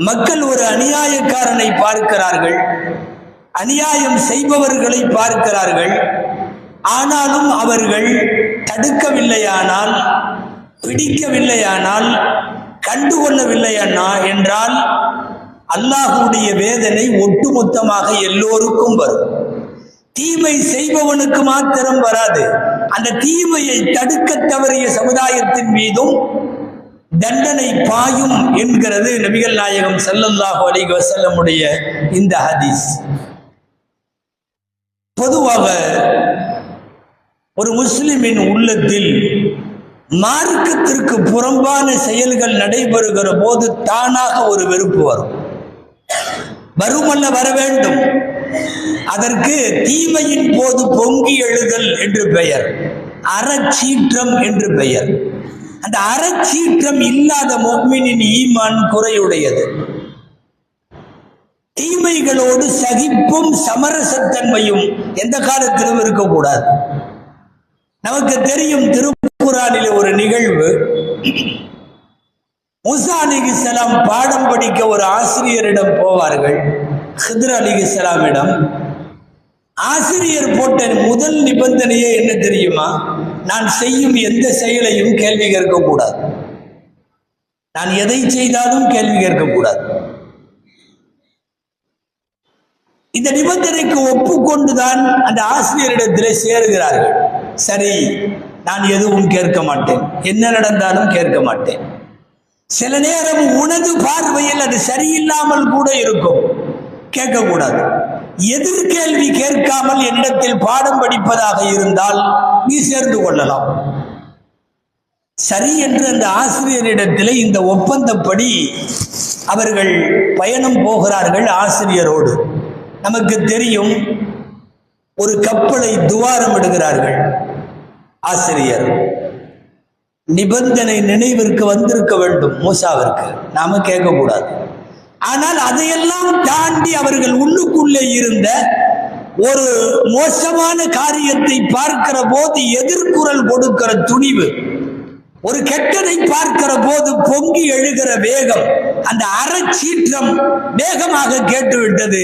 மக்கள் ஒரு அநியாயக்காரனை பார்க்கிறார்கள், அநியாயம் செய்பவர்களை பார்க்கிறார்கள். ஆனாலும் அவர்கள் தடுக்கவில்லையானால், பிடிக்கவில்லையானால், கண்டுகொள்ளவில்லையானா என்றால் அல்லாஹ்வுடைய வேதனை ஒட்டுமொத்தமாக எல்லோருக்கும் வரும். தீமை செய்பவனுக்கு மாத்திரம் வராது, அந்த தீமையை தடுக்க தவறிய சமுதாயத்தின் மீதும் தண்டனை பாயும் என்கிறது நபிகள் நாயகம் ஸல்லல்லாஹு அலைஹி வஸல்லமுடைய இந்த ஹதீஸ். பொதுவாக ஒரு முஸ்லிமின் உள்ளத்தில் மார்க்கத்திற்கு புறம்பான செயல்கள் நடைபெறுகிற போது தானாக ஒரு வெறுப்பு வரும். வருமல்ல, வர வேண்டும். அதற்கு தீமையின் போது பொங்கி எழுதல் என்று பெயர், அறச்சீற்றம் என்று பெயர். அந்த அறச்சீற்றம் இல்லாத முஃமினின் ஈமான் குறையுடையது. தீமைகளோடு சகிப்பும் சமரசத்தன்மையும் எந்த காலத்திலும் இருக்கக்கூடாது. நமக்கு தெரியும், திருக்குர்ஆனில் ஒரு நிகழ்வு. மூசா அலைஹிஸ்ஸலாம் பாடம் படிக்க ஒரு ஆசிரியரிடம் போவார்கள், ஹித்ர் அலைஹிஸ்ஸலாமிடம். ஆசிரியர் போட்ட முதல் நிபந்தனையே என்ன தெரியுமா? நான் செய்யும் எந்த செயலையும் கேள்வி கேட்கக்கூடாது. நான் எதை செய்தாலும் கேள்வி கேட்கக்கூடாது. இந்த நிபந்தனைக்கு ஒப்புக்கொண்டுதான் அந்த ஆசிரியரிடத்திலே சேருகிறார்கள். சரி, நான் எதுவும் கேட்க மாட்டேன், என்ன நடந்தாலும் கேட்க மாட்டேன். சில நேரம் உனது பார்வையில் அது சரியில்லாமல் கூட இருக்கும், கேட்கக்கூடாது. எதிர்கேள்வி கேட்காமல் என்னிடத்தில் பாடம் படிப்பதாக இருந்தால் நீ சேர்ந்து கொள்ளலாம். சரி என்று அந்த ஆசிரியரிடத்தில் இந்த ஒப்பந்தப்படி அவர்கள் பயணம் போகிறார்கள். ஆசிரியரோடு நமக்கு தெரியும், ஒரு கப்பலை துவாரம் இடுகிறார்கள். ஆசிரியர் நிபந்தனை நினைவிற்கு வந்திருக்க வேண்டும் மூசாவிற்கு, நாம கேட்கக்கூடாது. ஆனால் அதையெல்லாம் தாண்டி அவர்கள் உள்ளுக்குள்ளே இருந்த ஒரு மோசமான காரியத்தை பார்க்கிற போது எதிர்குரல் கொடுக்கிற துணிவு, ஒரு கெட்டதை பார்க்கிற போது பொங்கி எழுகிற வேகம், அந்த அறச்சீற்றம் வேகமாக கேட்டுவிட்டது.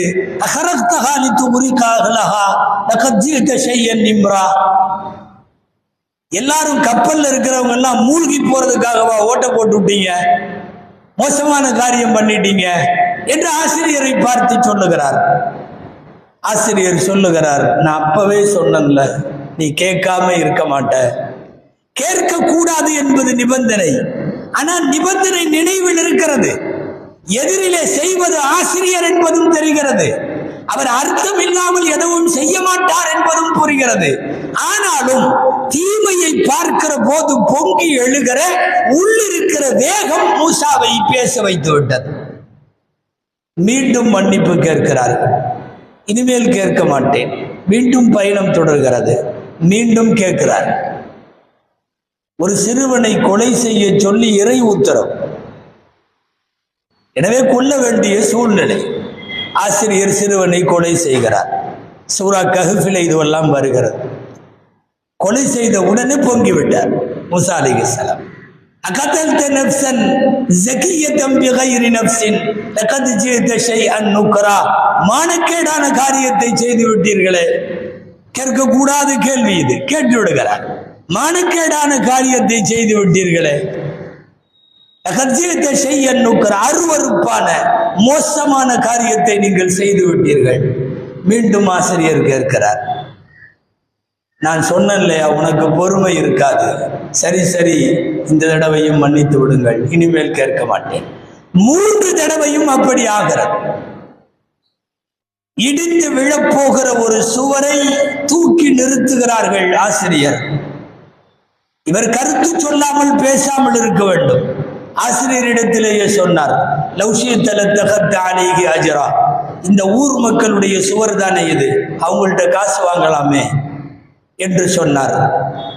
எல்லாரும் கப்பல்ல இருக்கிறவங்க எல்லாம் மூழ்கி போறதுக்காகவா ஓட்ட போட்டு விட்டீங்க, மோசமான காரியம் பண்ணிட்டீங்க என்று ஆசிரியரை பார்த்து சொல்லுகிறார். ஆசிரியர் சொல்லுகிறார், நான் அப்பவே சொன்னேன்ல, நீ கேட்காம இருக்க மாட்ட. கேட்க கூடாது என்பது நிபந்தனை, ஆனால் நிபந்தனை நினைவில் இருக்கிறது. எதிரிலே செய்வது ஆசிரியர் என்பதும் தெரிகிறது. அவர் அர்த்தம் இல்லாமல் எதுவும் செய்ய மாட்டார் என்பதும் புரிகிறது. ஆனாலும் தீமையை பார்க்கிற போது பொங்கி எழுகிற உள்ளிருக்கிற வேகம் மூசாவை பேச வைத்து விட்டது. மீண்டும் மன்னிப்பு கேட்கிறார்கள். இனிமேல் கேட்க மாட்டேன். மீண்டும் பயணம் தொடர்கிறது. மீண்டும் கேட்கிறார். ஒரு சிறுவனை கொலை செய்ய சொல்லி இறை உத்தரவு, எனவே கொல்ல வேண்டிய சூழ்நிலை. ஆசிரியர் சிறுவனை கொலை செய்கிறார். சூரா கஹ்ஃபிலே இதுவெல்லாம் வருகிறது. கொலை செய்த உடனே பொங்கிவிட்டார் மூசா அலைஹிஸ்ஸலாம். அகதல்த நஃப்ஸன் ஸகியத்தன் பிகைரி நஃப்ஸின் லகத் ஜித ஷைஅன் நுக்ரா. மானக்கேடான காரியத்தை செய்து விட்டீர்களே. கேட்கக்கூடாத கேள்வி இது, கேட்டு விடுகிறார். மானக்கேடான காரியத்தை செய்து விட்டீர்களே. லகத் ஜித ஷைஅன் நுக்ரா, அருவருப்பான மோசமான காரியத்தை நீங்கள் செய்து விட்டீர்கள். மீண்டும் ஆசிரியர் கேட்கிறார். நான் சொன்னேன் இல்லையா, உனக்கு பொறுமை இருக்காது. சரி சரி, இந்த தடவையும் மன்னித்து விடுங்கள், இனிமேல் கேட்க மாட்டேன். 3 தடவையும் அப்படி ஆகிறது. இடிந்து விழப்போகிற ஒரு சுவரை தூக்கி நிறுத்துகிறார்கள் ஆசிரியர். இவர் கருத்து சொல்லாமல் பேசாமல் இருக்க வேண்டும். ஆசிரியரிடத்திலேயே சொன்னார், லௌஷித்தலத்தகத்தாலேகி அஜரா, இந்த ஊர் மக்களுடைய சுவர் தானே இது, அவங்கள்ட்ட காசு வாங்கலாமே என்று சொன்னார்.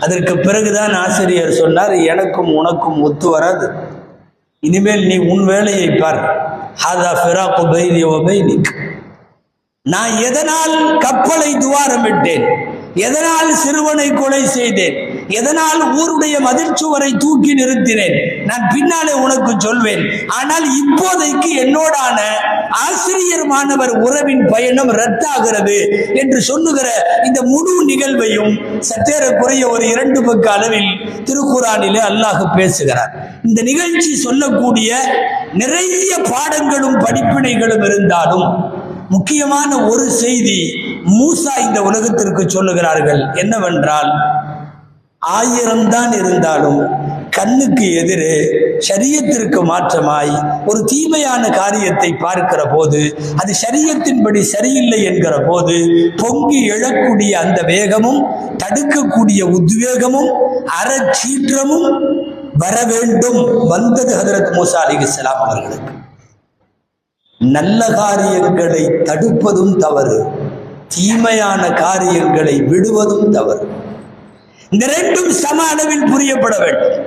அதற்கு பிறகுதான் ஆசிரியர் சொன்னார், எனக்கும் உனக்கும் ஒத்து வராது, இனிமேல் நீ உன் வேலையை பார். ஹாதா ஃபிராகு பைனி வ பைனிக். நான் எதனால் கப்பலை துவாரமிட்டேன், எதனால் சிறுவனை கொலை செய்தேன், எதனால் ஊருடைய மதில் சுவரை தூக்கி நிறுத்தினேன், நான் பின்னாலே உனக்கு சொல்வேன். ஆனால் இப்போதைக்கு என்னோடான ஆசிரியர் மாணவர் உறவின் பயணம் ரத்தாகிறது என்று சொல்லுகிற இந்த முழு நிகழ்வையும் சற்றேறக்குறைய ஒரு 2 பக்க அளவில் திருக்குர்ஆனிலே அல்லாஹ் பேசுகிறார். இந்த நிகழ்ச்சி சொல்லக்கூடிய நிறைய பாடங்களும் படிப்பினைகளும் இருந்தாலும் முக்கியமான ஒரு செய்தி மூசா இந்த உலகத்திற்கு சொல்லுகிறார்கள். என்னவென்றால், 1000 தான் இருந்தாலும் கண்ணுக்கு எதிரே ஷரியத்திற்கு மாற்றமாய் ஒரு தீமையான காரியத்தை பார்க்கிற போது, அது ஷரியத்தின்படி சரியில்லை என்கிற போது பொங்கி எழக்கூடிய அந்த வேகமும் தடுக்கக்கூடிய உத்வேகமும் அறச்சீற்றமும் வர வேண்டும். வந்தது ஹதரத் மூசா அலைஹிஸ்ஸலாம் அவர்களுக்கு. நல்ல காரியங்களை தடுப்பதும் தவறு, தீமையான காரியங்களை விடுவதும் தவறு. இந்த ரெண்டும் சம அளவில் புரியப்பட வேண்டும்.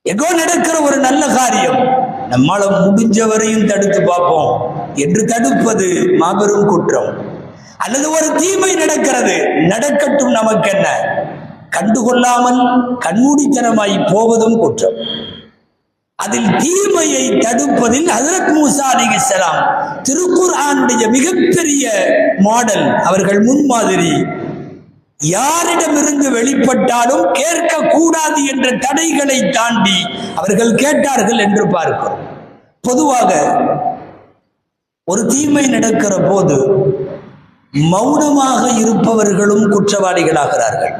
எங்கோ நடக்கிற ஒரு நல்ல காரியம் நம்மால முடிஞ்சவரையும் தடுத்து பார்ப்போம் என்று தடுப்பது மாபெரும் குற்றம். அல்லது ஒரு தீமை நடக்கிறது, நடக்கட்டும் நமக்கென்ன, கண்டுகொள்ளாமல் கண்மூடித்தனமாய் போவதும் குற்றம். அதில் தீமையை தடுப்பதில் ஹஜ்ரத் மூசா அலைஹிஸ்ஸலாம் திருக்குர்ஆனுடைய மிகப்பெரிய மாடல், அவர்கள் முன்மாதிரி. யாரிடமிருந்து வெளிப்பட்டாலும் கேட்க கூடாது என்ற தடைகளை தாண்டி அவர்கள் கேட்டார்கள் என்று பார்க்கிறோம். பொதுவாக ஒரு தீமை நடக்கிற போது மௌனமாக இருப்பவர்களும் குற்றவாளிகளாகிறார்கள்.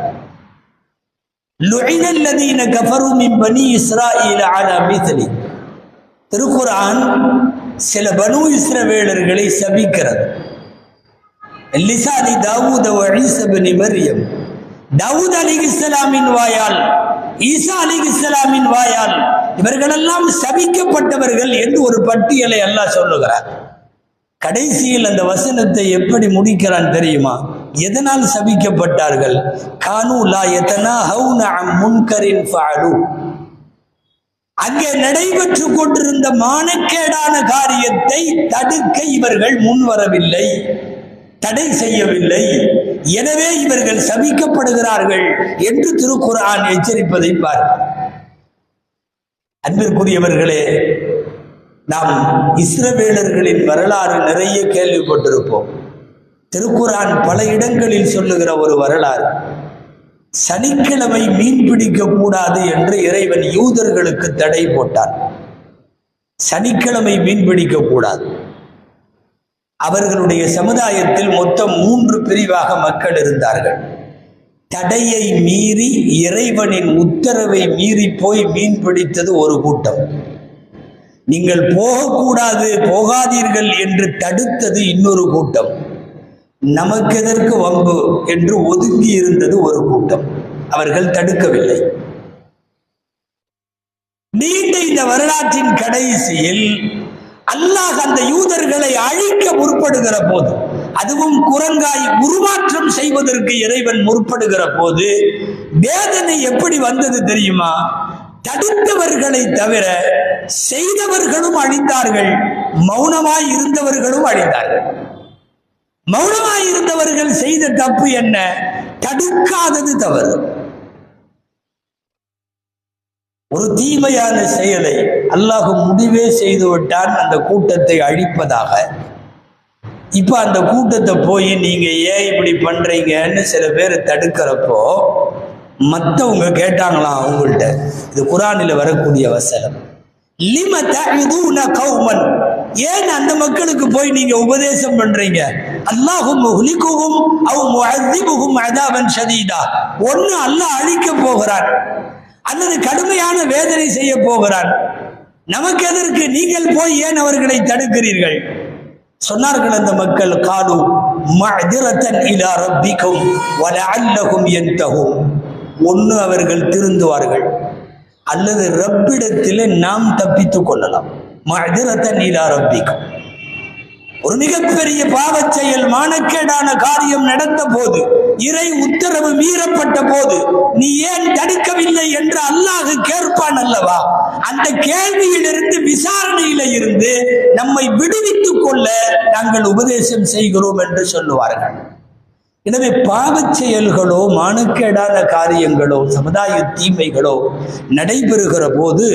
லுஇன அல்லதீன கஃபரு மின் பனி இஸ்ராயீல அலா மித்லி. திருக்குர்ஆன் சில பனு இஸ்ரவேலர்களை சபிக்கிறது. லிசானி தாவூத வ ஈஸா இப்னு மர்யம், தாவூத் அலைஹிஸ்ஸலாமின் வாயால், ஈசா அலைஹிஸ்ஸலாமின் வாயால் இவர்களெல்லாம் சபிக்கப்பட்டவர்கள் என்று ஒரு பட்டியலை அல்லாஹ் சொல்லுகிறார். கடைசியில் அந்த வசனத்தை எப்படி முடிக்கிறான் தெரியுமா? எதனால் சபிக்கப்பட்டார்கள்? கானூ லா யதனாஹவுன அன் முன்கரின் ஃபஅலு. அங்கே நடைபெற்று கொண்டிருந்த மானக்கேடான காரியத்தை தடுக்க இவர்கள் முன்வரவில்லை, தடை செய்யவில்லை. எனவே இவர்கள் சபிக்கப்படுகிறார்கள் என்று திருக்குர்ஆன் எச்சரிப்பதை பார்க்கிறோம். அன்பிற்குரியவர்களே, நாம் இஸ்ரவேலர்களின் வரலாறு நிறைய கேள்விப்பட்டிருப்போம். திருக்குர்ஆன் பல இடங்களில் சொல்லுகிற ஒரு வரலாறு, சனிக்கிழமை மீன் பிடிக்க கூடாது என்று இறைவன் யூதர்களுக்கு தடை போட்டான். சனிக்கிழமை மீன் பிடிக்க கூடாது. அவர்களுடைய சமுதாயத்தில் மொத்தம் 3 பிரிவாக மக்கள் இருந்தார்கள். தடையை மீறி இறைவனின் உத்தரவை மீறி போய் மீன் பிடித்தது ஒரு கூட்டம். நீங்கள் போகக்கூடாது, போகாதீர்கள் என்று தடுத்தது இன்னொரு கூட்டம். நமக்கு எதற்கு வம்பு என்று ஒதுங்கி இருந்தது ஒரு கூட்டம். அவர்கள் தடுக்கவில்லை. நீண்ட இந்த வரலாற்றின் கடைசியில் அல்லாஹ் அந்த யூதர்களை அழிக்க முற்படுகிற போது, அதுவும் குரங்காய் உருமாற்றம் செய்வதற்கு இறைவன் முற்படுகிற போது வேதனை எப்படி வந்தது தெரியுமா? தடுத்தவர்களை தவிர செய்தவர்களும் அழிந்தார்கள், மௌனமாய் இருந்தவர்களும் அழிந்தார்கள். மௌனமாய் இருந்தவர்கள் செய்த தப்பு என்ன? தடுக்காதது தவறு. ஒரு தீமையான செயலை அல்லாஹ் முடிவே செய்து விட்டான் அந்த கூட்டத்தை அழிப்பதாக. இப்ப அந்த கூட்டத்தை போய் நீங்க ஏன் இப்படி பண்றீங்கன்னு சில பேர் தடுக்கிறப்போ மற்றவங்க கேட்டாங்களாம் அவங்கள்ட்ட, இது குர்ஆனில் வரக்கூடிய வசனம், லிம தஅதுன கௌமன், ஏன் அந்த மக்களுக்கு போய் நீங்க உபதேசம் பண்றீங்க? அல்லாஹு முஹ்லிகுஹும் அவ் முஅذிபுஹும் அஸாபன் ஷதீதா. ஒன்னு அல்லாஹ் அழிக்க போகிறான் அல்லது கடுமையான வேதனை செய்ய போகிறான். நமக்கு எதற்கு? நீங்கள் போய் ஏன் அவர்களை தடுக்கிறீர்கள்? சொன்னார்கள் அந்த மக்கள், காலு மஅதிரத்தன் இலா ரப்பிக்கும் வலஅல்லஹும் யன்தஹூன். ஒன்று அவர்கள் திருந்துவார்கள், அல்லது ரப்பிடத்திலே நாம் தப்பித்துக் கொள்ளலாம். மஅதிரத்தன் இலா ரப்பிக்கும். ஒரு மிகப்பெரிய பாவச் செயல், மானக்கேடான காரியம் நடந்த போது, இறை உத்தரவு மீறப்பட்ட போது நீ ஏன் தடுக்கவில்லை என்று அல்லாஹ் கேட்பான் அல்லவா? அந்த கேள்வியிலிருந்து, விசாரணையில இருந்து நம்மை விடுவித்துக் கொள்ள நாங்கள் உபதேசம் செய்கிறோம் என்று சொல்லுவார்கள். எனவே பாவச் செயல்களோ மானக்கேடான காரியங்களோ சமுதாய தீமைகளோ நடைபெறுகிற போது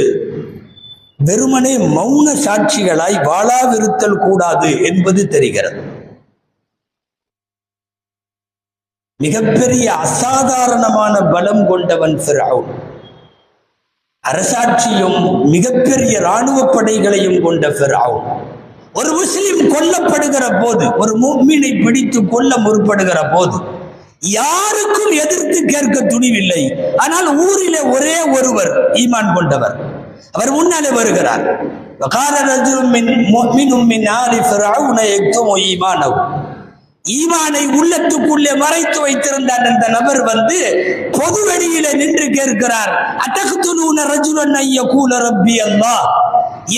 வெறுமனே மௌன சாட்சிகளாய் வாளாவிருத்தல் கூடாது என்பது தெரிகிறது. மிகப்பெரிய அசாதாரணமான பலம் கொண்டவன் ஃபிரௌன். அரசாட்சியும் மிகப்பெரிய இராணுவ படைகளையும் கொண்ட ஃபிரௌன் ஒரு முஸ்லிம் கொல்லப்படுகிற போது, ஒரு முஃமினை பிடித்து கொல்ல முற்படுகிற போது யாருக்கும் எதிர்த்து கேட்க துணிவில்லை. ஆனால் ஊரிலே ஒரே ஒருவர் ஈமான் கொண்டவர், அவர் முன்னாலே வருகிறார். ஈமானை உள்ளத்துக்குள்ளே மறைத்து வைத்திருந்தார் அந்த நபர் வந்து பொது வெளியிலே நின்று கேட்கிறார், அத்தக்துலூன ரஜுலன் யகூல ரப்பி அல்லாஹ்,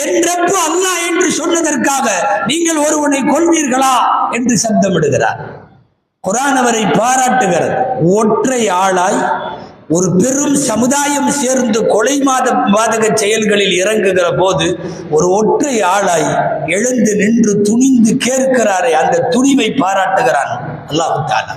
என் ரப்பு அல்லாஹ் என்று சொன்னதற்காக நீங்கள் ஒருவனை கொல்வீர்களா என்று சப்தமிடுகிறார். குர்ஆன் அவரை பாராட்டுகிறது. ஒற்றை ஆளாய் ஒரு பெரும் சமுதாயம் சேர்ந்து கொலை பாதக செயல்களில் இறங்குகிற போது ஒரு ஒற்றை ஆளாய் எழுந்து நின்று துணிந்து கேட்கிறாரே, அந்த துணிவை பாராட்டுகிறான் அல்லாஹ் தஆலா.